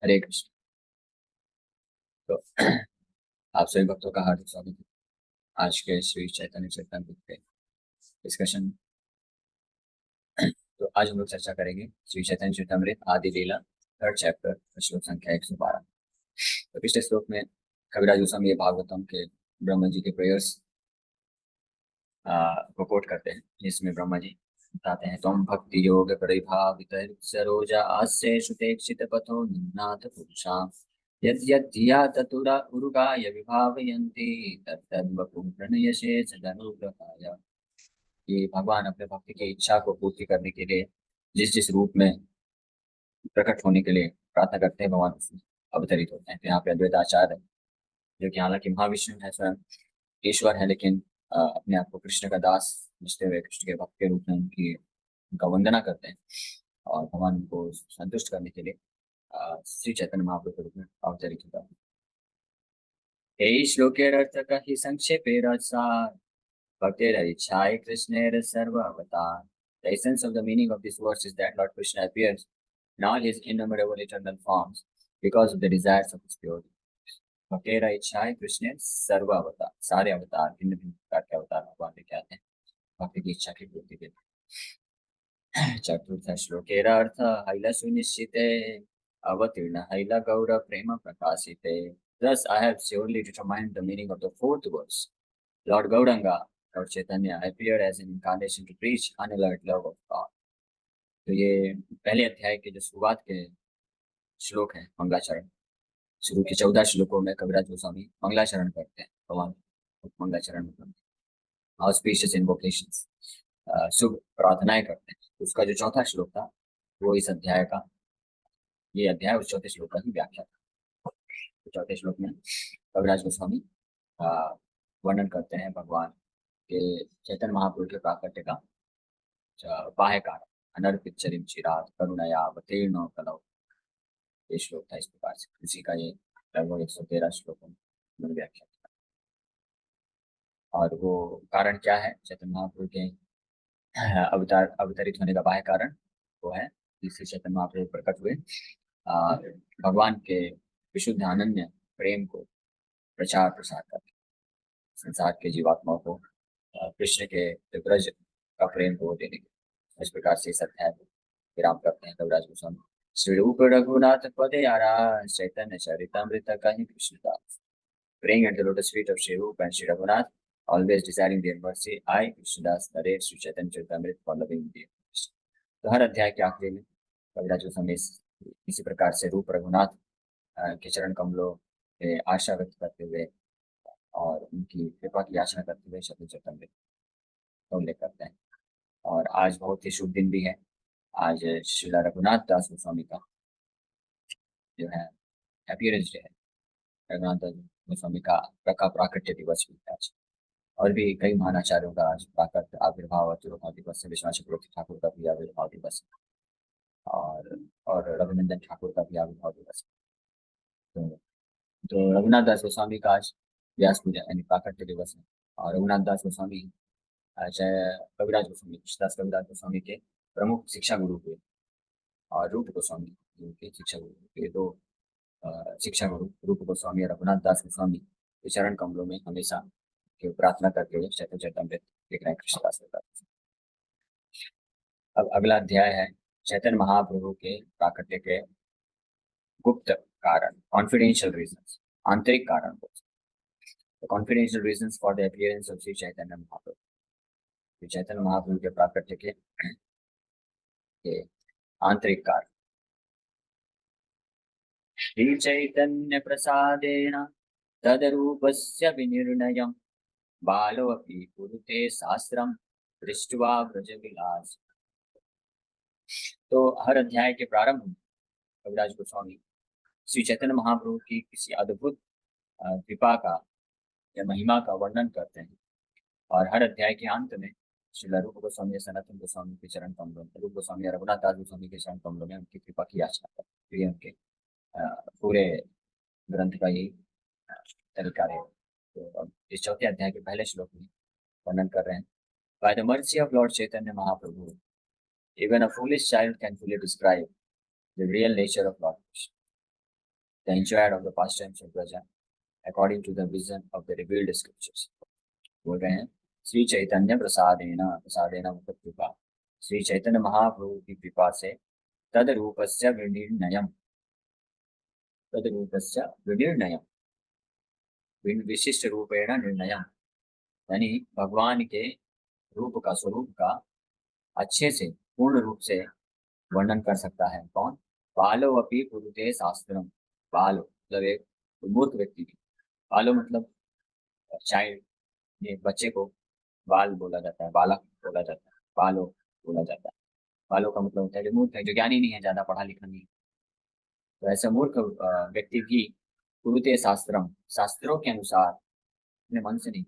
हरे कृष्ण। तो आप सभी भक्तों का हार्दिक स्वागत है आज के श्री चैतन्य चरितामृत के डिस्कशन। तो आज हम लोग चर्चा करेंगे श्री चैतन्य चरितामृत आदि लीला, थर्ड चैप्टर, श्लोक संख्या 112। तो पिछले श्लोक में कविराज गोस्वामी ये भागवतम के ब्रह्मा जी के प्रेयर्स को कोट करते हैं, जिसमें ब्रह्मा जी बताते हैं, तुम भक्ति योग परिभावित सरोजा आस्य सुतेक्षित पथो निन्नाथ पुरुषा यद्यधिया ततुरा उरुगाय विभावयन्ति तद्वपुं प्रणयसे सदनुग्रहाय। कि भगवान अपने भक्ति की इच्छा को पूर्ति करने के लिए जिस जिस रूप में प्रकट होने के लिए प्रार्थना करते हैं, भगवान उसमें अवतरित होते हैं। तो यहाँ पे अद्वैत आचार्य, जो कि हालांकि महाविष्णु है, स्वयं ईश्वर है, लेकिन अपने आप को कृष्ण का दास समझते हुए कृष्ण के भक्त के रूप में उनका वंदना करते हैं और भगवान को संतुष्ट करने के लिए श्री चैतन्य महाप्रभु के रूप में अवतरित होता है। এই শ্লোকের अर्थ का ही संक्षेपे रसार भक्तेर इच्छाय कृष्णेर सर्व अवतार। The essence of the meaning of this verse is that Lord Krishna appears in all his innumerable eternal forms because of the desires of his purity. भक्तेर इच्छाय कृष्णेर सर्व अवतार, सारे अवतार, भिन्न भिन्न प्रकार के अवतार भगवान लेके आते हैं भक्ति की इच्छा की पूर्ति के लिए। चतुर्थ श्लोकेर अर्थ हैल सुनिश्चिते अवतीर्ण हैल गौर प्रेम प्रकाशिते। Thus I have surely determined the meaning of the fourth verse. Lord Gauranga, Lord Chaitanya, appeared as an incarnation to preach unalloyed love of God. तो ये पहले अध्याय के जो शुरुआत के श्लोक हैं, मंगलाचरण, शुरू के 14 श्लोकों में कविराज गोस्वामी मंगलाचरण करते हैं भगवान। मंगलाचरण मतलब ऑस्पिशियस इन्वोकेशंस, शुभ प्रार्थनाएं करते हैं। उसका जो चौथा श्लोक था वो इस अध्याय का, ये अध्याय उस चौथे श्लोक का ही व्याख्या था। तो चौथे श्लोक में कविराज गोस्वामी वर्णन करते हैं भगवान के चैतन्य महाप्रभु के प्राकट्य का बाह्य कारण, अनर्पित चरिम चिरात करुणया अवतीर्ण कलौ। ये श्लोक था इस प्रकार से, उसी का ये लगभग 113 श्लोकों में व्याख्या किया। और वो कारण क्या है चैतन्य महाप्रभु के अवतरित होने का बाह्य कारण? वो है जिससे चैतन्य महाप्रभु प्रकट हुए भगवान के विशुद्ध अनन्य प्रेम को प्रचार प्रसार करके संसार के जीवात्माओं को कृष्ण के ब्रज का प्रेम को देने के। इस प्रकार से इस अध्याय को विराम करते हैं कविराज गोस्वामी। श्री रूप रघुनाथ पदे आरास चैतन्य चरितामृत कहीं Krishnadas. Praying at the lotus feet of Shri Rupa and Shri Raghunath, always desiring their mercy, I Krishnadas narrate Shri Chaitanya Charitamrita for loving dear Krishna। तो हर अध्याय के आखिरी में कविराज गोस्वामी इसी प्रकार से रूप रघुनाथ के चरण कमलों पे आशा व्यक्त करते हुए और उनकी कृपा की याचना करते हुए चैतन्य चरितामृत का उल्लेख करते हैं। और आज बहुत ही शुभ दिन भी है। आज श्रीला रघुनाथ दास गोस्वामी का जो है अपीयरेंस डे है। रघुनाथ दास गोस्वामी का प्राकट्य दिवस भी है आज। और भी कई महानाचार्यों का आज प्राकट आविर्भाव तिरुभाव दिवस है। विश्वनाथ चक्रवर्ती ठाकुर का भी आविर्भाव दिवस है और रघुनंदन ठाकुर का भी आविर्भाव दिवस है। तो रघुनाथ दास गोस्वामी का आज व्यास पूजा यानी प्राकट्य दिवस है। और रघुनाथ दास गोस्वामी चाहे कविराज गोस्वामी, कृष्णदास कविराज गोस्वामी के प्रमुख शिक्षा गुरु हुए और रूप गोस्वामी के शिक्षा गुरु हुए। दो शिक्षा गुरु रूप गोस्वामी और रघुनाथ दास गोस्वामी के चरण कमलों में हमेशा प्रार्थना करते हुए चैतन्य चरितामृत लिख रहे हैं कृष्णदास कविराज। अब अगला अध्याय है चैतन्य महाप्रभु के प्राकट्य के गुप्त कारण, कॉन्फिडेंशियल रीजंस, आंतरिक कारण। Confidential reasons for the appearance of Shri Chaitanya Mahaprabhu. Chaitanya Mahaprabhu के प्राकट्य के आंतरिक कारण। श्री चैतन्य प्रसादेन तदरूपस्य विनिर्णयम् बालोऽपि कुरुते शास्त्रम् दृष्ट्वा व्रजविलास। तो हर अध्याय के प्रारंभ में कविराज गोस्वामी श्री चैतन्य महाप्रभु की किसी अद्भुत कृपा का या महिमा का वर्णन करते हैं। और हर अध्याय के अंत में श्री रूप गोस्वामी, सनातन गोस्वामी के चरण कमलों में, रूप गोस्वामी और रघुनाथ दास गोस्वामी के चरण कमलों में उनकी कृपा की याचना करते हैं। उनके पूरे ग्रंथ का यही तरीका है। तो अब इस चौथे अध्याय के पहले श्लोक में वर्णन कर रहे हैं, by the mercy of Lord Chaitanya Mahaprabhu even a foolish child can fully describe the real nature of Lord Krishna. the enjoyer of the pastimes of Braja according to the vision of the revealed scriptures. बोल रहे हैं श्री चैतन्य प्रसादेन, प्रसादेन मतलब कृपा, श्री चैतन्य महाप्रभु की कृपा से तद रूपस्य विनिर्णयम्, तद रूपस्य विनिर्णयम्, विशिष्ट रूपेण निर्णयम्, यानी भगवान के रूप का, स्वरूप का अच्छे से पूर्ण रूप से वर्णन कर सकता है कौन? बालो अपि कुरुते शास्त्रम। बालो मतलब एक मूर्ख व्यक्ति भी, बालो मतलब चाइल्ड, ये बच्चे को बाल बोला जाता है, बालक बोला जाता है, बालो बोला जाता है। बालो का मतलब होता है जो मूर्ख है, जो ज्ञानी नहीं है, ज्यादा पढ़ा लिखा नहीं है। तो ऐसा मूर्ख व्यक्ति भी कुरुते शास्त्रम, शास्त्रों के अनुसार, अपने मन से नहीं,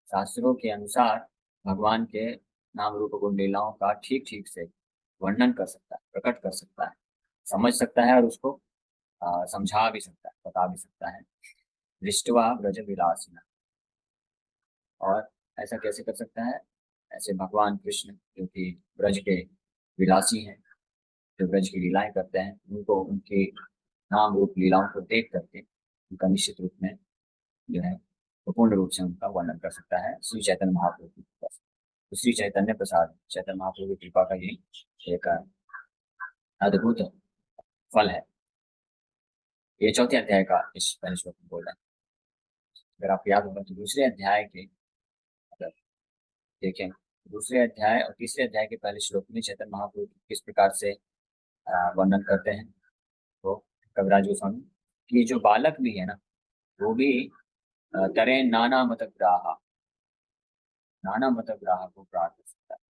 शास्त्रों के अनुसार भगवान के नाम रूप गुण लीलाओं का ठीक ठीक से वर्णन कर सकता है, प्रकट कर सकता है, समझ सकता है और उसको समझा भी सकता है, बता भी सकता है। दृष्टवा ब्रज विलासिना, और ऐसा कैसे कर सकता है? ऐसे भगवान कृष्ण जो कि ब्रज के विलासी हैं, जो ब्रज की लीलाएं करते हैं, उनको उनके नाम रूप लीलाओं को देख करके उनका निश्चित रूप में जो है वो पूर्ण रूप से उनका वर्णन कर सकता है श्री चैतन्य महाप्रभु की कृपा से। तो श्री चैतन्य प्रसाद, चैतन्य महाप्रभु की कृपा का ये एक अद्भुत फल है। ये चौथे अध्याय का इस पहले श्लोक में बोल रहे हैं। अगर आप याद होगा तो दूसरे अध्याय के, अगर देखें दूसरे अध्याय और तीसरे अध्याय के पहले श्लोक में चैतन्य महाप्रभु किस प्रकार से वर्णन करते हैं, तो कविराज गोस्वामी कि जो बालक भी है ना, वो भी तरे नाना मतग्राहा, नाना मतग्राह को प्राप्त कर सकता है।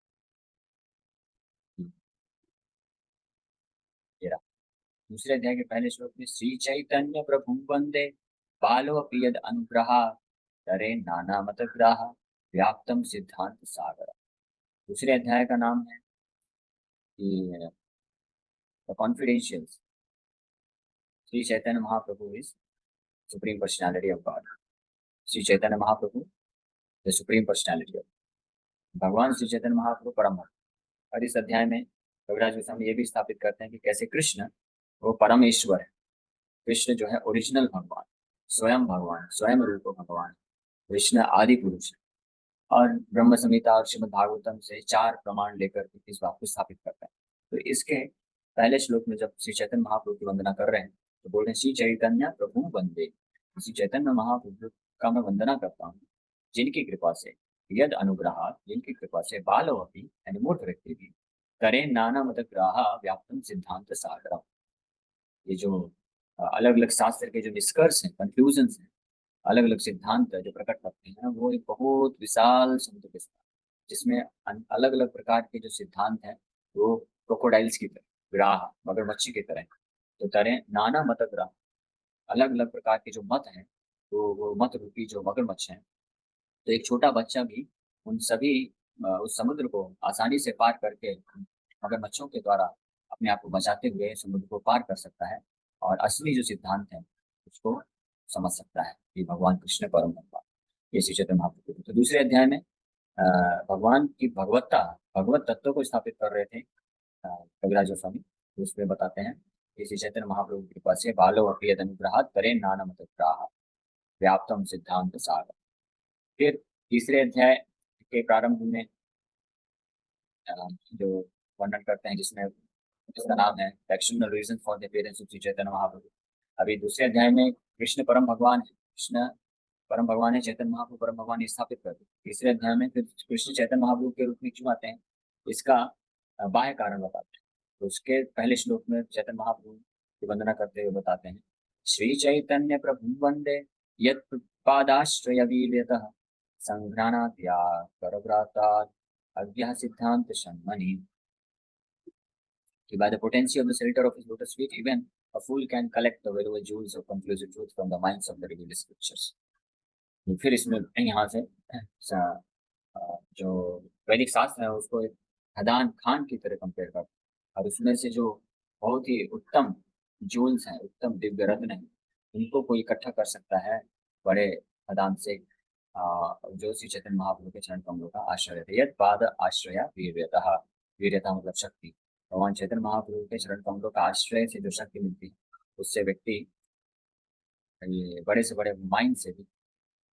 ये रहा दूसरे अध्याय के पहले श्लोक में, श्री चैतन्य प्रभु वंदे बालो अपि यद अनुग्रहा तरे नाना मतग्राह व्याप्तम सिद्धांत सागर। दूसरे अध्याय का नाम है कि the confidentials, Shri Chaitanya Mahaprabhu is supreme personality of God. Shri Chaitanya Mahaprabhu the supreme personality of, भगवान श्री चैतन्य महाप्रभु परम भक्त। और इस अध्याय में कविराज गोस्वामी ये भी स्थापित करते हैं कि कैसे कृष्ण वो परमेश्वर है। कृष्ण जो है ओरिजिनल भगवान, स्वयं भगवान, स्वयं रूप भगवान, कृष्ण आदि पुरुष है। और ब्रह्म संहिता और श्रीमद् भागवतम से 4 प्रमाण लेकर के इस बात को स्थापित करता है। तो इसके पहले श्लोक में जब श्री चैतन्य महाप्रभु की वंदना कर रहे हैं तो बोल रहे हैं श्री चैतन्य प्रभु वंदे, श्री चैतन्य महाप्रभु का मैं वंदना करता हूँ जिनकी कृपा से यद अनुग्रह, जिनकी कृपा से बालो अपि यानी मूर्ख व्यक्ति भी करे नाना मतग्राह व्याप्तम सिद्धांत सागरम। ये जो अलग अलग शास्त्र के जो निष्कर्ष हैं, कंक्लूजन हैं, अलग अलग सिद्धांत जो प्रकट करते हैं, वो एक बहुत विशाल समुद्र के समान, जिसमें अलग अलग प्रकार के जो सिद्धांत हैं वो क्रोकोडाइल्स की तरह, ग्राह मगरमच्छी की तरह। तो तरह नाना मत ग्राह, अलग अलग प्रकार के जो मत हैं, तो वो मत रूपी जो मगरमच्छ हैं। तो एक छोटा बच्चा भी उन सभी उस समुद्र को आसानी से पार करके मगरमच्छों के द्वारा अपने आप को बचाते हुए समुद्र को पार कर सकता है और असली जो सिद्धांत है उसको समझ सकता है कि भगवान कृष्ण परम भगवान, ये श्री चैतन्य महाप्रभु। तो दूसरे अध्याय में भगवान की भगवत्ता, भगवत तत्व को स्थापित कर रहे थे कविराज गोस्वामी। तो उसमें बताते हैं कि श्री चैतन्य महाप्रभु की कृपा से बालो अपि यद अनुग्रहात् करे नाना मतग्राह व्याप्तम सिद्धांत सागर। फिर तीसरे अध्याय के प्रारंभ में जो वर्णन करते हैं जिसमें, जिसका नाम है external reason for the appearance of Shri Chaitanya Mahaprabhu. अभी दूसरे अध्याय में कृष्ण परम भगवान है, कृष्ण परम भगवान है, चैतन्य महाप्रभु परम भगवान स्थापित करते हैं। तीसरे अध्याय में फिर कृष्ण चैतन्य महाप्रभु के रूप में क्यों आते हैं, इसका बाह्य कारण बताते हैं। तो उसके पहले श्लोक में चैतन्य महाप्रभु की वंदना करते हुए बताते हैं, श्री चैतन्य प्रभु वंदे यत् पादाश्रय वीर्यतः संघ्राणाद्या करव्रातात् अज्ञा सिद्धांत शन्मनि। By the potency of the shelter of his lotus feet, even a fool can collect the valuable jewels of conclusive truth from the minds of the revealed scriptures. फिर इसमें यहाँ से जो वैदिक शास्त्र है उसको एक खदान खान की तरह कंपेयर कर, और उसमें से जो बहुत ही उत्तम जूल्स हैं, उत्तम दिव्य रत्न हैं, उनको कोई इकट्ठा कर सकता है बड़े खदान से, जो श्री चैतन्य महाप्रभु के चरण कमलों का आश्रय है। यद पाद आश्रया वीर्यतः, वीर्यता मतलब शक्ति, भगवान चैतन्य महाप्रभु के चरण कमलों का आश्रय से जो शक्ति मिलती है उससे व्यक्ति ये बड़े से बड़े माइंड से भी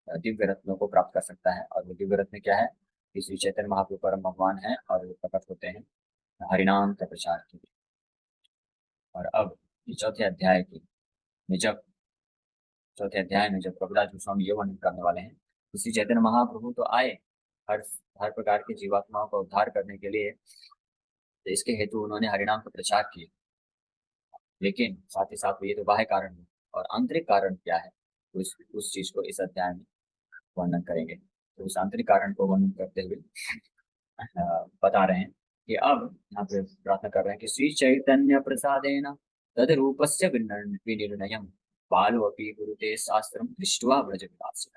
दिव्य रत्नों को प्राप्त कर सकता है। और वो दिव्य रत्न क्या है? कि श्री चैतन्य महाप्रभु परम भगवान है और वो प्रकट होते हैं हरिनाम का प्रचार के लिए। और अब ये चौथे अध्याय में जब प्रभुदास गोस्वामी ये वर्णन करने वाले हैं, तो श्री चैतन्य महाप्रभु तो आए हर हर प्रकार की जीवात्माओं का उद्धार करने के लिए, तो इसके हेतु उन्होंने हरिनाम का प्रचार किया। लेकिन साथ ही साथ ये तो बाह्य कारण है, और आंतरिक कारण क्या है उस चीज को इस अध्याय में वर्णन करेंगे। तो उस आंतरिक कारण को वर्णन करते हुए बता रहे हैं कि अब यहाँ पे प्रार्थना कर रहे हैं कि श्री चैतन्य प्रसादेन तद रूपस्य विनिर्णयम बालो अपि गुरुते शास्त्रम दृष्ट्वा ब्रज विलास।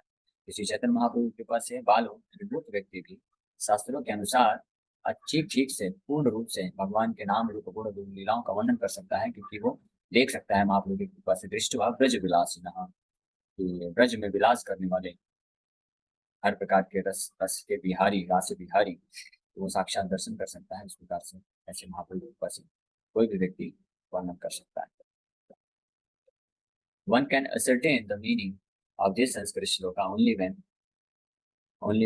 श्री चैतन्य महाप्रभु की कृपा से बालो विभूत व्यक्ति भी शास्त्रों के अनुसार अच्छी ठीक से पूर्ण रूप से भगवान के नाम रूप गुण लीलाओं का वर्णन कर सकता है, क्योंकि वो देख सकता है महाप्रभु की कृपा से दृष्टवा ब्रज विलास, कि ब्रज में विलास करने वाले हर प्रकार के रस रस के बिहारी रास बिहारी, तो वो साक्षात दर्शन कर सकता है। इस प्रकार से ऐसे महाप्रभु की कृपा से कोई भी व्यक्ति वर्णन कर सकता है। One can ascertain the meaning of this Sanskrit shloka only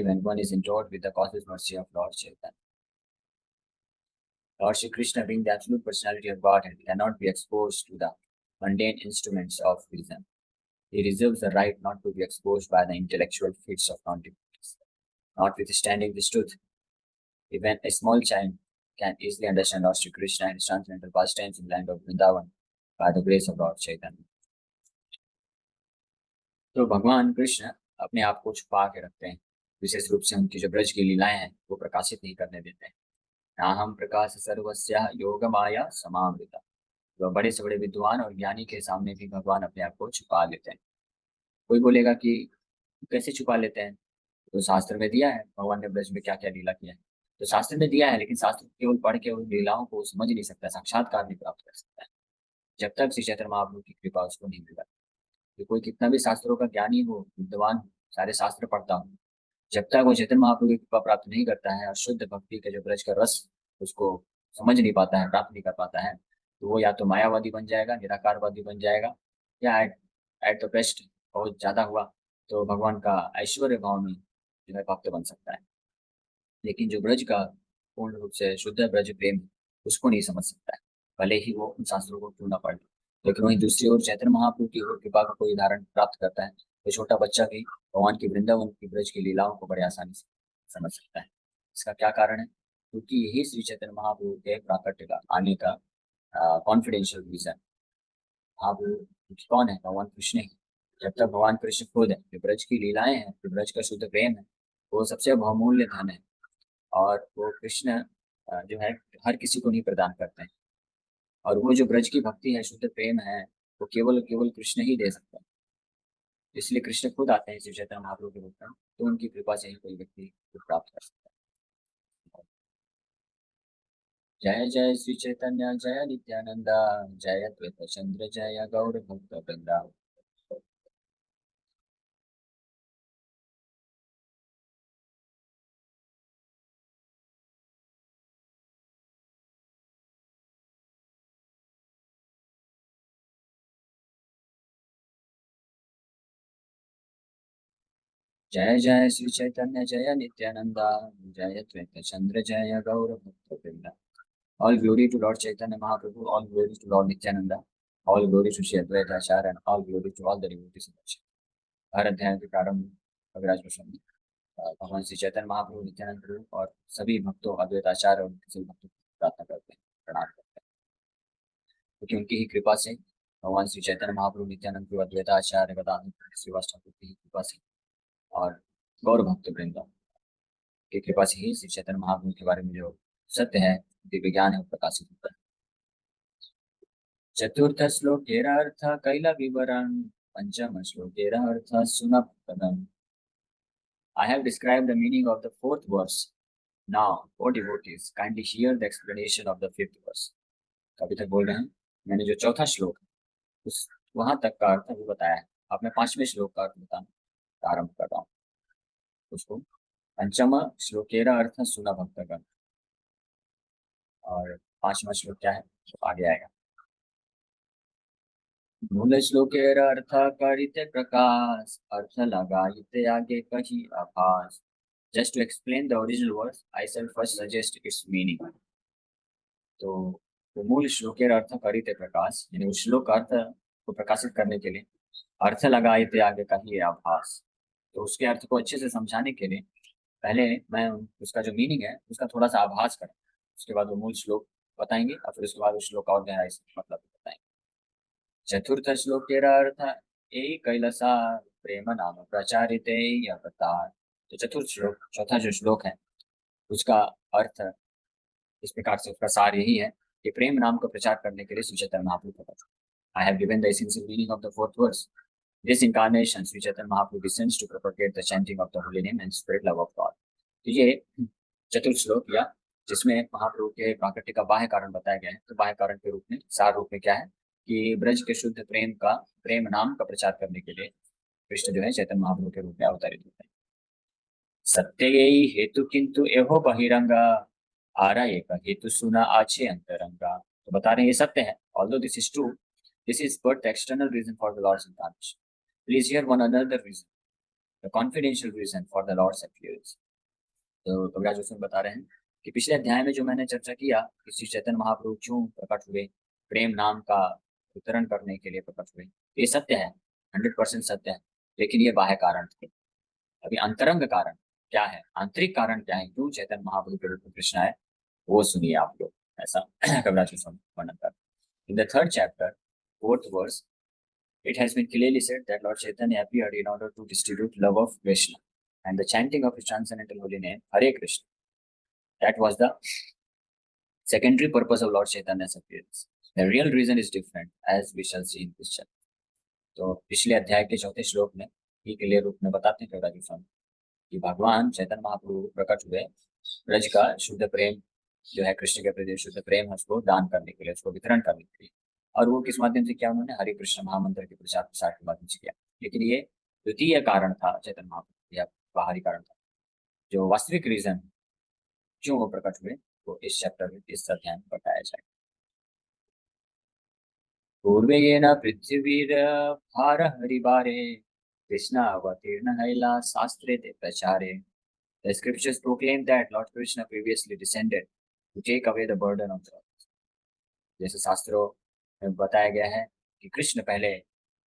when one is endowed with the causeless mercy of Lord Chaitanya. Lord Shri Krishna, being the absolute personality of Godhead, cannot be exposed to the mundane instruments of reason. He reserves the right not to be exposed by the intellectual fits of non-devotees. Notwithstanding this truth, even a small child can easily understand Lord Shri Krishna and his transcendental pastimes in the land of Vrindavan by the grace of Lord Chaitanya. तो भगवान कृष्ण अपने आप को छुपा के रखते हैं, विशेष रूप से उनकी जो ब्रज की लीलाएं हैं वो प्रकाशित नहीं करने देते हैं। नाहम प्रकाश सर्वस्या योग माया समावृता। तो बड़े से बड़े विद्वान और ज्ञानी के सामने भी भगवान अपने आप को छुपा लेते हैं। कोई बोलेगा कि कैसे छुपा लेते हैं? तो शास्त्र में दिया है भगवान ने ब्रज में क्या क्या लीला किया है। तो शास्त्र में दिया है, लेकिन शास्त्र केवल पढ़ के उन लीलाओं को समझ नहीं सकता, साक्षात्कार नहीं प्राप्त कर सकता है जब तक श्री चैतन्य महाप्रभु की कृपा उसको नहीं मिला। कि कोई कितना भी शास्त्रों का ज्ञानी हो, विद्वान, सारे शास्त्र पढ़ता हो, जब तक वो चैतन्य महाप्रभु की कृपा प्राप्त नहीं करता है और शुद्ध भक्ति के जो ब्रज का रस उसको समझ नहीं पाता है, प्राप्त नहीं कर पाता है, तो वो या तो मायावादी बन जाएगा, निराकारवादी बन जाएगा, या एट द बेस्ट बहुत ज्यादा हुआ तो भगवान का ऐश्वर्य भाव में जो है भक्त बन सकता है। लेकिन जो ब्रज का पूर्ण रूप से शुद्ध ब्रज प्रेम उसको नहीं समझ सकता है, भले ही वो उन शास्त्रों को क्यों ना पढ़े। लेकिन वहीं दूसरी ओर चैतन्य महाप्रभु की ओर कृपा का कोई उदाहरण प्राप्त करता है तो छोटा बच्चा भी भगवान की वृंदावन की ब्रज की लीलाओं को बड़े आसानी से समझ सकता है। इसका क्या कारण है? क्योंकि यही श्री चैतन्य महाप्रभु के प्राकट्य का आने का कॉन्फिडेंशियल रीजन। महाप्रभु कौन है? भगवान कृष्ण ही। जब तक भगवान कृष्ण खुद है, जो ब्रज की लीलाएं हैं, जो ब्रज का शुद्ध प्रेम है, वो सबसे बहुमूल्य धन है। और वो कृष्ण जो है हर किसी को नहीं प्रदान करते हैं। और वो जो ब्रज की भक्ति है, शुद्ध प्रेम है, वो केवल केवल कृष्ण ही दे सकते हैं। इसलिए कृष्ण खुद आते हैं शिव चैतन्य महाप्रभु के रूप में, तो उनकी कृपा से ही कोई व्यक्ति को प्राप्त कर सकता है। जय जय श्री चैतन्य जय नित्यानंदा, जय द्वैत चंद्र जय गौर भक्त वृंदा। जय जय श्री चैतन्य जय नित्यानंदा, जय द्वैत चंद्र जय गौर भक्त वृंदा। All glory to Lord Chaitanya Mahaprabhu, all glory to Lord Nityananda, all glory to Shri Advaita Acharya, and all glory to all the devotees of Lord Chaitanya। हर अध्याय के प्रारंभ में कविराज गोस्वामी भगवान श्री चैतन्य महाप्रभु, नित्यानंद प्रभु और सभी भक्तों, अद्वैत आचार्य और सभी भक्तों को प्रार्थना करते हैं, प्रणाम करते हैं, क्योंकि उनकी ही कृपा से, भगवान श्री चैतन्य महाप्रभु, नित्यानंद प्रभु, अद्वैत आचार्य गदाधर श्रीवास ठाकुर की ही कृपा से और गौर भक्त वृंद की कृपा से ही श्री चैतन्य महाप्रभु के बारे में जो सत्य है, दिव्य ज्ञान है, वो प्रकाशित होता है। चतुर्थ श्लोकेरर्थ कैल विवरण, पंचम श्लोकेरर्थ सुनपदम। I have described the meaning of the fourth verse. Now, O devotees, kindly hear the explanation of the fifth verse. अभी तक बोल रहे हैं, मैंने जो चौथा श्लोक उस वहां तक का अर्थ अभी बताया है। अब मैं पांचवें श्लोक का अर्थ बताना प्रारंभ कर रहा हूँ। उसको पंचम श्लोकेरा अर्थ सुना भक्तगण, और पांचवा श्लोक क्या है तो आगे आएगा। मूल श्लोकेर अर्थ करिते प्रकाश अर्थ लगाइते आगे कही आभास. Just to explain the original words, I shall first suggest its meaning. तो वो मूल श्लोकेर अर्थ करिते प्रकाश, यानी उस श्लोक का अर्थ को प्रकाशित करने के लिए अर्थ लगाइते आगे कही आभास. तो उसके अर्थ को अच्छे से समझाने के लिए पहले मैं उसका जो मीनिंग है उसका थोड़ा सा आभास करें, उसके बाद वो मूल श्लोक बताएंगे और फिर उसके बाद उस श्लोक का और गहराई से मतलब बताएंगे. चतुर्थ श्लोकेर अर्थ एक कैलसा प्रेम नाम प्रचारित अवतार. तो चतुर्थ श्लोक, चौथा जो श्लोक है, उसका अर्थ इस प्रकार से, उसका सार यही है कि प्रेम नाम का प्रचार करने के लिए श्री चैतन्य महाप्रभु प्रकट. I have given the essential meaning of the fourth verse. This incarnation Shri Chaitanya Mahaprabhu descends to propagate the chanting of the holy name and spread love of God. तो ये चतुर्थ श्लोक, या जिसमें महाप्रभु के प्राकृतिक का बाह्य कारण बताया गया है, तो बाह्य कारण के रूप में, सार रूप में क्या है कि ब्रज के शुद्ध प्रेम का, प्रेम नाम का प्रचार करने के लिए कृष्ण जो है चैतन्य महाप्रभु के रूप में अवतरित होते हैं. सत्य यही हेतु किंतु एहो बहिरंगा आरा एक हेतु सुना आछे अंतरंगा. तो बता रहे हैं ये सत्य है. Although this is true, this is but the external reason for the lord's incarnation. Please hear one another reason, the confidential reason for the lord's appearance. तो कविराज उसमें बता रहे हैं कि पिछले अध्याय में जो मैंने चर्चा किया कि श्री चैतन्य महाप्रभु क्यों प्रकट हुए, प्रेम नाम का वितरण करने के लिए प्रकट हुए, ये सत्य है, 100% सत्य है. लेकिन ये बाह्य कारण थे. अभी अंतरंग कारण क्या है, आंतरिक कारण क्या है, क्यों चैतन्य महाप्रभु के रूप में कृष्ण आए, वो सुनिए आप लोग. ऐसा कविराज वर्णन कर. In the third chapter, fourth verse, it has been clearly said that Lord Chaitanya appeared in order to distribute love of Krishna and the chanting of his transcendental holy name Hare Krishna. That was the secondary purpose of Lord Chaitanya's appearance. The real reason is different, as we shall see in this chapter. तो पिछले अध्याय के चौथे श्लोक में ही clear रूप में बताते हैं कविराज गोस्वामी कि भगवान चैतन्य महाप्रभु प्रकट हुए ब्रज का शुद्ध प्रेम जो है, कृष्ण के प्रति शुद्ध प्रेम है, उसको दान करने के लिए, उसको वितरण करने के लिए. और वो किस माध्यम से किया, उन्होंने हरे कृष्ण महामंत्र के प्रचार प्रसार के माध्यम से किया. लेकिन ये द्वितीय कारण था चैतन्य महाप्रभु, या बाहरी कारण था. जो वास्तविक रीजन क्यों वो प्रकट हुए, वो इस चैप्टर में, इस अध्याय में बताया जाएगा. पूर्वेन पृथ्वीर भार हरिबारे कृष्ण अवतीर्ण हैला शास्त्रे ते प्रचारे. The scriptures proclaim that Lord Krishna previously descended to take away the burden of the earth. जैसे शास्त्रों में बताया गया है कि कृष्ण पहले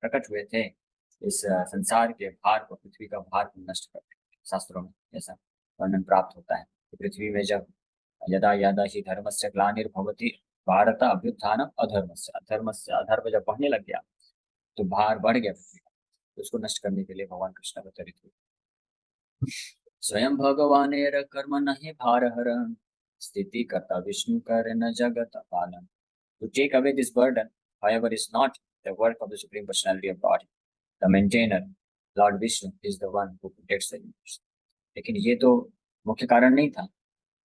प्रकट हुए थे इस संसार के भार को, पृथ्वी का भार को नष्ट करने. शास्त्रों में ऐसा वर्णन प्राप्त होता है कि पृथ्वी में जब यदा यदा ही धर्मस्य ग्लानिर्भवति भारत अभ्युत्थान अधर्मस्य, अधर्मस्य, अधर्म जब बढ़ने लग गया तो भार बढ़ गया पृथ्वी का, तो उसको नष्ट करने के लिए भगवान कृष्ण अवतरित हुए. स्वयं भगवानेर कर्म नहीं भार हरण स्थिति करता विष्णु कर न जगत पालन. To take away this burden, however, is not the work of the Supreme Personality of God. The maintainer, Lord Vishnu, is the one who protects the universe. लेकिन ये तो मुख्य कारण नहीं था.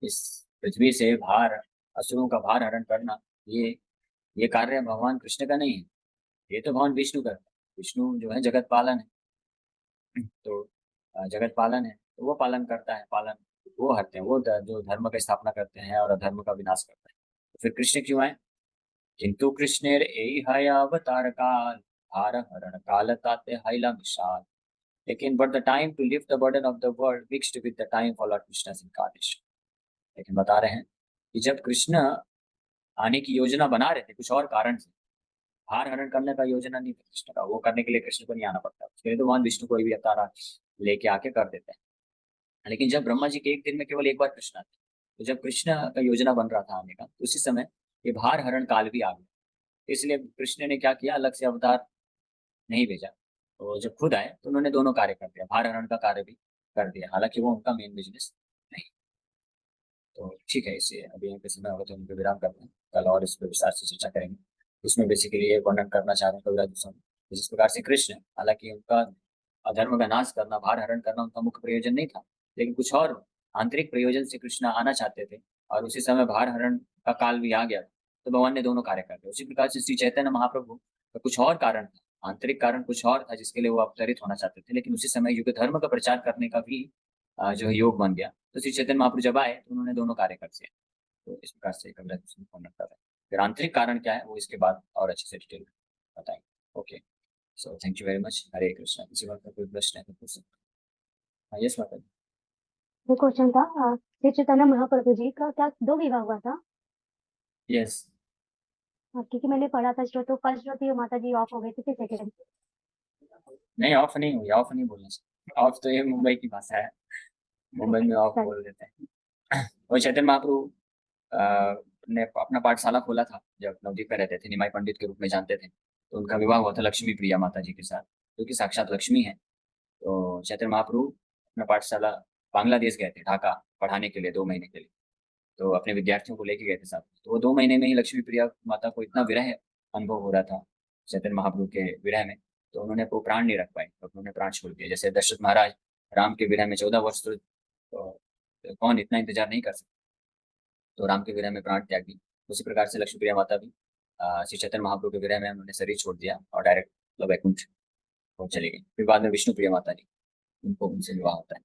इस पृथ्वी से भार, असुरों का भार हरण करना, ये कार्य भगवान कृष्ण का नहीं है, ये तो भगवान विष्णु का है. विष्णु जो है जगत पालन है, तो जगत पालन है, तो वो पालन करता है, पालन वो हरते हैं, वो जो धर्म की स्थापना करते हैं और अधर्म का विनाश करते हैं. तो फिर कृष्ण क्यों आए? किंतु कृष्णेर एहि अवतार काल भार हरण काल ताते हैला विशाल. लेकिन but the time to lift the burden of the world mixed with the time for lord Krishna's incarnation. लेकिन बता रहे हैं कि जब कृष्ण आने की योजना बना रहे थे, कुछ और कारण से, भार हरण करने का योजना नहीं था कृष्ण का, वो करने के लिए कृष्ण को नहीं आना पड़ता, उसके लिए तो भगवान विष्णु कोई भी अवतार लेके आके कर देते हैं. लेकिन जब ब्रह्मा जी के एक दिन में केवल एक बार कृष्ण आते, तो जब कृष्ण का योजना बन रहा था आने का, तो उसी समय ये भार हरण काल भी आ गया. इसलिए कृष्ण ने क्या किया, अलग से अवतार नहीं भेजा. तो जब खुद आए तो उन्होंने दोनों कार्य कर दिया, भार हरण का कार्य भी कर दिया, हालांकि वो उनका मेन बिजनेस नहीं. तो ठीक है, इसे अभी यहाँ पे समय होगा तो उनको विराम करते हैं, कल और इस पर विस्तार से चर्चा करेंगे. इसमें बेसिकली ये वर्णन करना चाह रहे हैं कविराज गोस्वामी, जिस प्रकार से कृष्ण, हालांकि उनका अधर्म का नाश करना, भार हरण करना उनका मुख्य प्रयोजन नहीं था, लेकिन कुछ और आंतरिक प्रयोजन से कृष्ण आना चाहते थे, और उसी समय भार हरण का काल भी आ गया, तो भगवान ने दोनों कार्य कर दिया. उसी प्रकार से श्री चैतन्य महाप्रभु का कुछ और कारण था, आंतरिक कारण कुछ और था जिसके लिए वो अवतरित होना चाहते थे, लेकिन उसी समय युग धर्म का प्रचार करने का भी जो है योग बन गया. तो श्री चैतन्य महाप्रभु जब आए तो उन्होंने दोनों कार्य कर दिए. तो इस प्रकार से कविराज गोस्वामी वर्णन कर रहे हैं. फिर आंतरिक कारण क्या है वो इसके बाद और अच्छे से डिटेल बताएंगे. Okay, so thank you very much. Hare Krishna. किसी बात का कोई प्रश्न है तो पूछ सकते हैं। हाँ, यस माता जी। ये क्वेश्चन था श्री चैतन्य महाप्रभु जी का क्या 2 विवाह हुआ था? यस। क्योंकि मैंने पढ़ा था श्रोतो फर्स्ट श्रोती माता जी ऑफ हो गए थे, फिर सेकंड। नहीं, ऑफ नहीं हुई, ऑफ नहीं बोलना चाहिए। ऑफ तो ये मुंबई की भाषा है, मुंबई में ऑफ सॉरी। बोल देते हैं। और चैतन्य महाप्रभु ने अपना पाठशाला खोला था जब नवदीप में रहते थे, निमाई पंडित के रूप में जानते थे। तो उनका विवाह हुआ था लक्ष्मी प्रिया माता जी के साथ, जो कि साक्षात लक्ष्मी है। तो चैतन्य महाप्रभु अपना पाठशाला बांग्लादेश गए थे, ढाका, पढ़ाने के लिए 2 महीने के लिए। तो अपने विद्यार्थियों को लेके गए थे साथ। तो वो 2 महीने में ही लक्ष्मी प्रिया माता को इतना विरह अनुभव हो रहा था चैतन्य महाप्रभु के विरह में, तो उन्होंने वो प्राण नहीं रख पाए, तो उन्होंने प्राण छोड़ दिया। जैसे दशरथ महाराज राम के विरह में 14 वर्ष तो कौन इतना इंतजार नहीं कर सकता, तो राम के विरह में प्राण त्याग दी। उसी प्रकार से लक्ष्मी प्रिया माता भी श्री चैतन्य महाप्रभु के विरह में उन्होंने शरीर छोड़ दिया और डायरेक्ट वैकुंठ वो चली गई। फिर बाद में विष्णु प्रिया माता जी, उनको उनसे विवाह होता है।